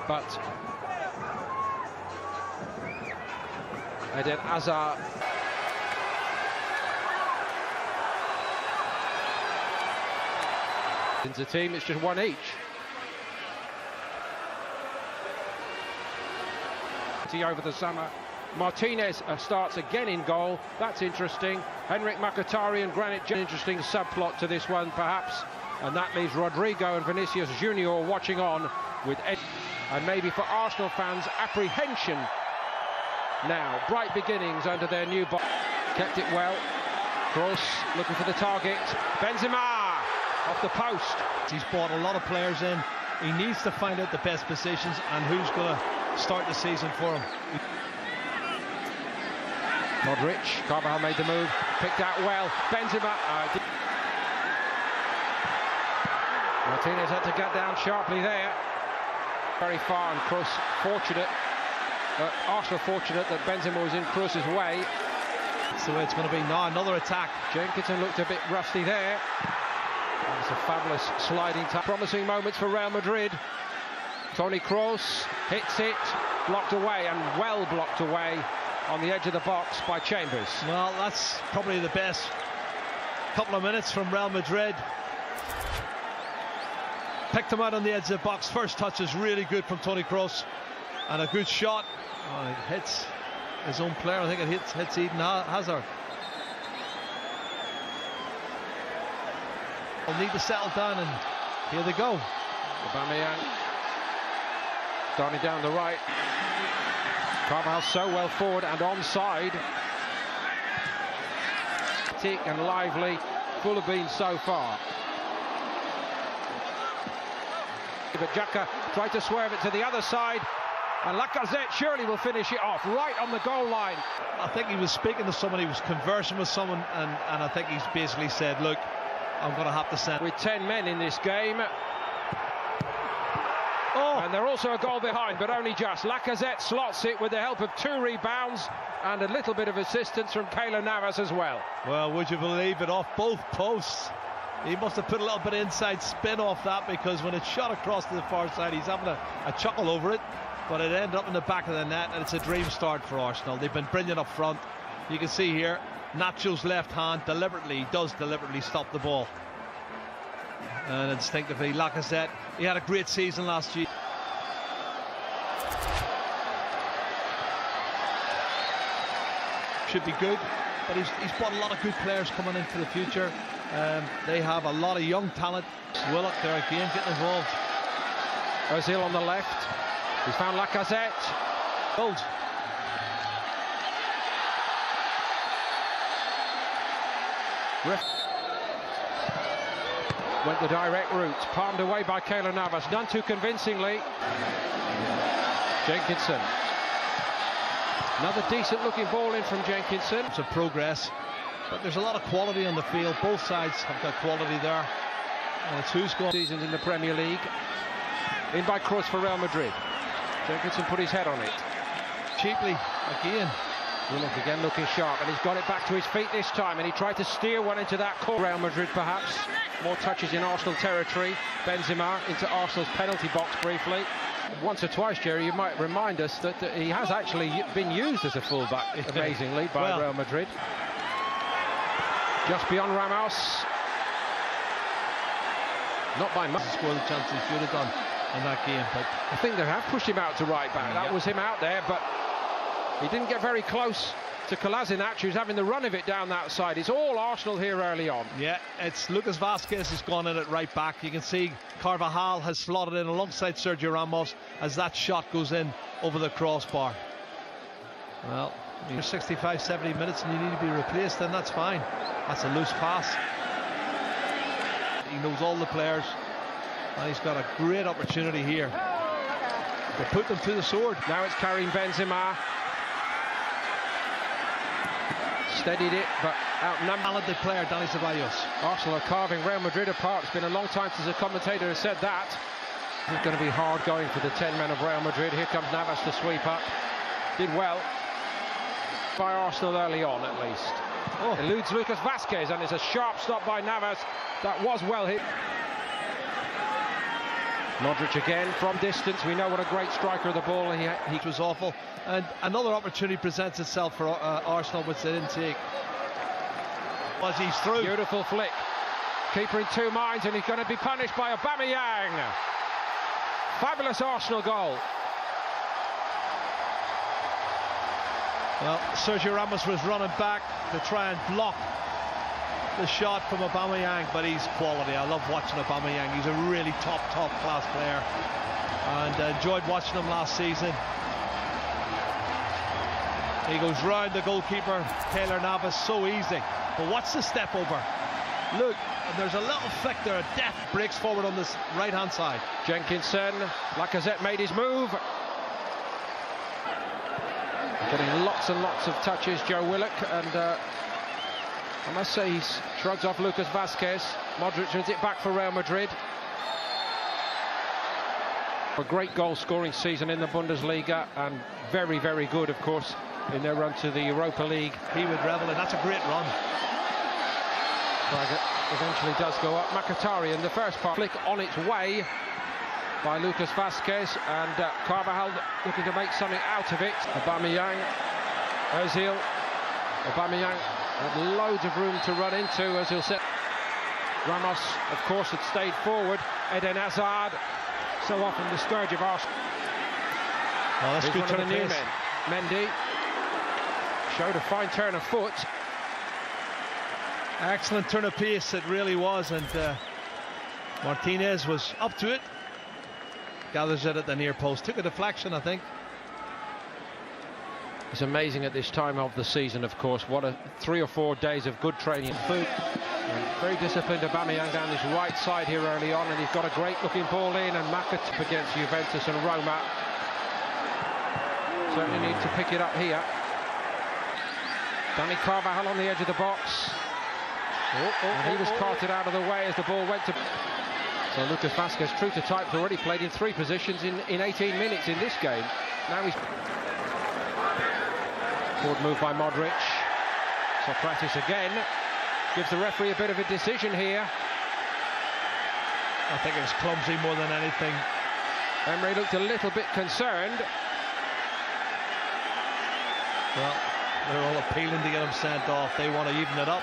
but Eden Hazard. Into team, it's just one each. Over the summer, Martinez starts again in goal. That's interesting. Henrik Mkhitaryan, Granit, interesting subplot to this one, perhaps. And that leaves Rodrigo and Vinicius Junior watching on with Ed. And maybe for Arsenal fans, apprehension now. Bright beginnings under their new boss. Kept it well. Kroos looking for the target. Benzema off the post. He's brought a lot of players in. He needs to find out the best positions and who's going to start the season for him. Modric, Carvajal made the move, picked out well. Benzema. Martinez had to get down sharply there. Very far, and Kroos fortunate. Arsenal fortunate that Benzema was in Kroos's way. That's the way it's going to be now. Another attack. Jenkinson looked a bit rusty there. It's a fabulous sliding tackle. Promising moments for Real Madrid. Toni Kroos hits it, blocked away, and well blocked away on the edge of the box by Chambers. Well, that's probably the best couple of minutes from Real Madrid. Picked him out on the edge of the box. First touch is really good from Toni Kroos, and a good shot. Oh, it hits his own player. I think it hits Eden Hazard. They'll need to settle down, and here they go. Aubameyang starting down the right. Carvajal so well forward and onside. Tick and lively, full of beans so far. But Xhaka tried to swerve it to the other side, and Lacazette surely will finish it off right on the goal line. I think he was speaking to someone, he was conversing with someone, and I think he's basically said, look, I'm going to have to send. With 10 men in this game. Oh. And they're also a goal behind, but only just. Lacazette slots it with the help of 2 rebounds and a little bit of assistance from Keylor Navas as well. Well, would you believe it, off both posts. He must have put a little bit of inside spin off that, because when it's shot across to the far side, he's having a chuckle over it, but it ended up in the back of the net, and it's a dream start for Arsenal. They've been brilliant up front. You can see here, Nacho's left hand does deliberately stop the ball. And instinctively, Lacazette, he had a great season last year. Should be good, but he's brought a lot of good players coming in for the future. They have a lot of young talent. Willock there again getting involved. Ozil on the left. He's found Lacazette. Gold. Went the direct route, palmed away by Keylor Navas, none too convincingly. Jenkinson. Another decent looking ball in from Jenkinson. It's a progress, but there's a lot of quality on the field. Both sides have got quality there. And it's who's got seasons in the Premier League. In by Kroos for Real Madrid. Jenkinson put his head on it. Cheaply, again. Willock again looking sharp, and he's got it back to his feet this time, and he tried to steer one into that corner. Real Madrid perhaps. More touches in Arsenal territory. Benzema into Arsenal's penalty box briefly. Once or twice, Jerry, you might remind us that he has actually been used as a fullback, amazingly, by Real Madrid. Just beyond Ramos. Not by much. Score the chance he should have done in that game, but I think they have pushed him out to right back. That was him out there, but he didn't get very close to Kolasinac, who's having the run of it down that side. It's all Arsenal here early on. Yeah, it's Lucas Vazquez has gone in at right back. You can see Carvajal has slotted in alongside Sergio Ramos as that shot goes in over the crossbar. Well, you're 65, 70 minutes and you need to be replaced, then that's fine. That's a loose pass. He knows all the players, and he's got a great opportunity here to put them to the sword. Now it's Karim Benzema. Steadied it, but outnumbered. Talented player, Dani Ceballos. Arsenal are carving Real Madrid apart. It's been a long time since a commentator has said that. It's going to be hard going for the 10 men of Real Madrid. Here comes Navas to sweep up. Did well by Arsenal early on, at least. Oh. Eludes Lucas Vazquez, and it's a sharp stop by Navas. That was well hit. Modric again from distance. We know what a great striker of the ball he was awful. And another opportunity presents itself for Arsenal, which they didn't take. Was he's through. Beautiful flick. Keeper in two minds, and he's going to be punished by Aubameyang. Fabulous Arsenal goal. Well, Sergio Ramos was running back to try and block the shot from Aubameyang, but he's quality. I love watching Aubameyang. He's a really top class player, and enjoyed watching him last season. He goes round the goalkeeper, Keylor Navas, so easy. But watch the step over. Look, and there's a little flick there. Death breaks forward on this right-hand side. Jenkinson, Lacazette made his move. Getting lots and lots of touches, Joe Willock, and I must say he shrugs off Lucas Vazquez. Modric wins it back for Real Madrid. A great goal-scoring season in the Bundesliga, and very, very good, of course, in their run to the Europa League. He would revel in. That's a great run. Flag eventually does go up. Mkhitaryan, the first part, flick on its way by Lucas Vazquez, and Carvajal looking to make something out of it. Aubameyang, Ozil. Aubameyang had loads of room to run into. Ozil set. Ramos, of course, had stayed forward. Eden Hazard, so often the scourge of Arsenal. Oh, that's good turn of new men. Mendy showed a fine turn of foot. Excellent turn of pace, it really was, and Martinez was up to it. Gathers it at the near post. Took a deflection, I think. It's amazing at this time of the season, of course. What a 3 or 4 days of good training. Food. And very disciplined Aubameyang down this right side here early on, and he's got a great looking ball in, and Mkhitaryan against Juventus and Roma. Certainly need to pick it up here. Dani Carvajal on the edge of the box. And he was carted out of the way as the ball went to... So Lucas Vazquez, true to type, has already played in 3 positions in 18 minutes in this game. Now he's... Forward move by Modric. Socrates again. Gives the referee a bit of a decision here. I think it was clumsy more than anything. Emery looked a little bit concerned. Well, they're all appealing to get him sent off. They want to even it up,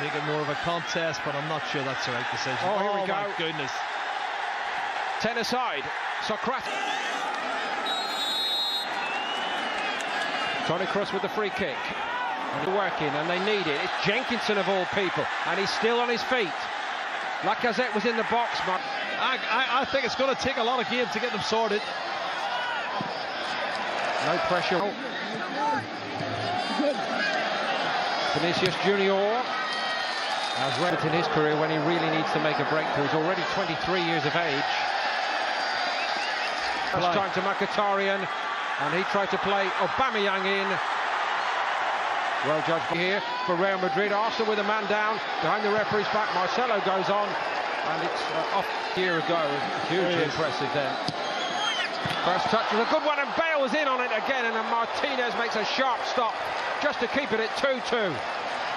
make it more of a contest, but I'm not sure that's the right decision. Oh, here we go. My goodness. 10 aside. Socrates. Toni Kroos with the free kick. And they're working, and they need it. It's Jenkinson of all people, and he's still on his feet. Lacazette was in the box, but I think it's going to take a lot of games to get them sorted. No pressure. Vinicius Junior has read it in his career when he really needs to make a breakthrough. He's already 23 years of age. First time to Mkhitaryan, and he tried to play Aubameyang in. Well judged here for Real Madrid. Arsenal with a man down behind the referee's back. Marcelo goes on, and it's off a year ago. Hugely impressive then. First touch was a good one, and Bale was in on it again, and then Martinez makes a sharp stop just to keep it at 2-2.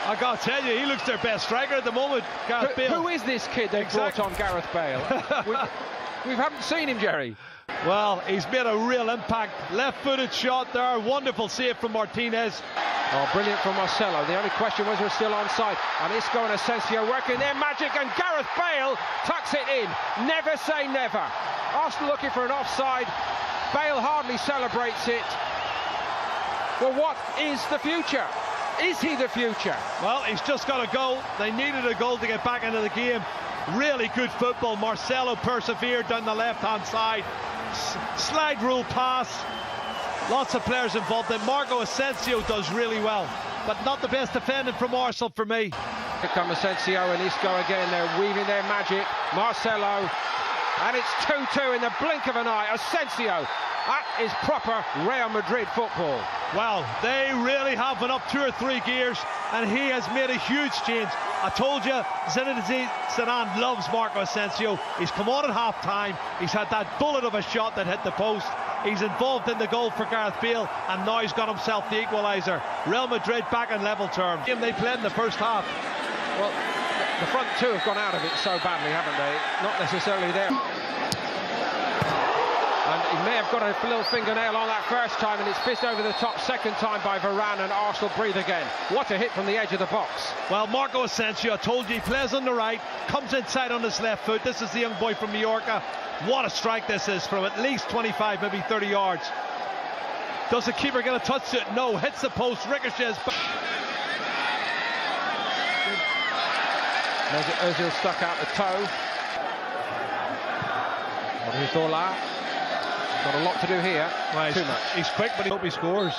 I gotta tell you, he looks their best striker at the moment, Gareth Bale. Who is this kid they've brought on, Gareth Bale? we haven't seen him, Jerry. Well, he's made a real impact. Left-footed shot there, wonderful save from Martinez. Oh, brilliant from Marcelo. The only question was we're still onside. And Isco and Asensio working their magic, and Gareth Bale tucks it in. Never say never. Arsenal looking for an offside. Bale hardly celebrates it. Well, what is the future? Is he the future? Well, he's just got a goal. They needed a goal to get back into the game. Really good football. Marcelo persevered down the left-hand side. Slide rule pass. Lots of players involved. And Marco Asensio does really well, but not the best defending from Arsenal for me. Here come Asensio and Isco again. They're weaving their magic. Marcelo, and it's 2-2 in the blink of an eye. Asensio. That is proper Real Madrid football. Well, they really have went up 2 or 3 gears, and he has made a huge change. I told you, Zinedine Zidane loves Marco Asensio. He's come on at half-time. He's had that bullet of a shot that hit the post. He's involved in the goal for Gareth Bale, and now he's got himself the equaliser. Real Madrid back in level terms. Game they played in the first half. Well, the front two have gone out of it so badly, haven't they? Not necessarily there. may have got a little fingernail on that first time, and it's fizzed over the top second time by Varane, and Arsenal breathe again. What a hit from the edge of the box. Well, Marco Asensio, I told you, he plays on the right, comes inside on his left foot. This is the young boy from Mallorca. What a strike this is from at least 25, maybe 30 yards. Does the keeper get a touch to it? No, hits the post, ricochets back. Ozil stuck out the toe. Odriozola. Got a lot to do here. Well, Too much. He's quick, but I hope he scores.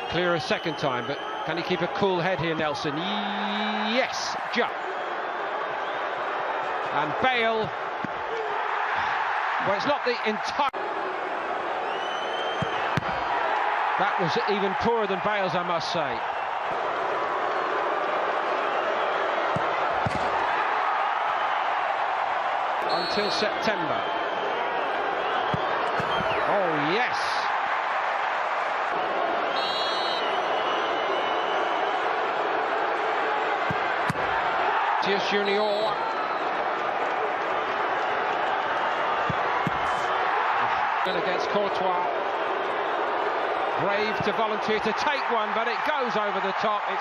Clear a second time, but can he keep a cool head here, Nelson? Yes, jump. And Bale. Well, it's not the entire. That was even poorer than Bale's, I must say. Until September. Oh, yes. Tius Junior. And against Courtois. Brave to volunteer to take one, but it goes over the top. It's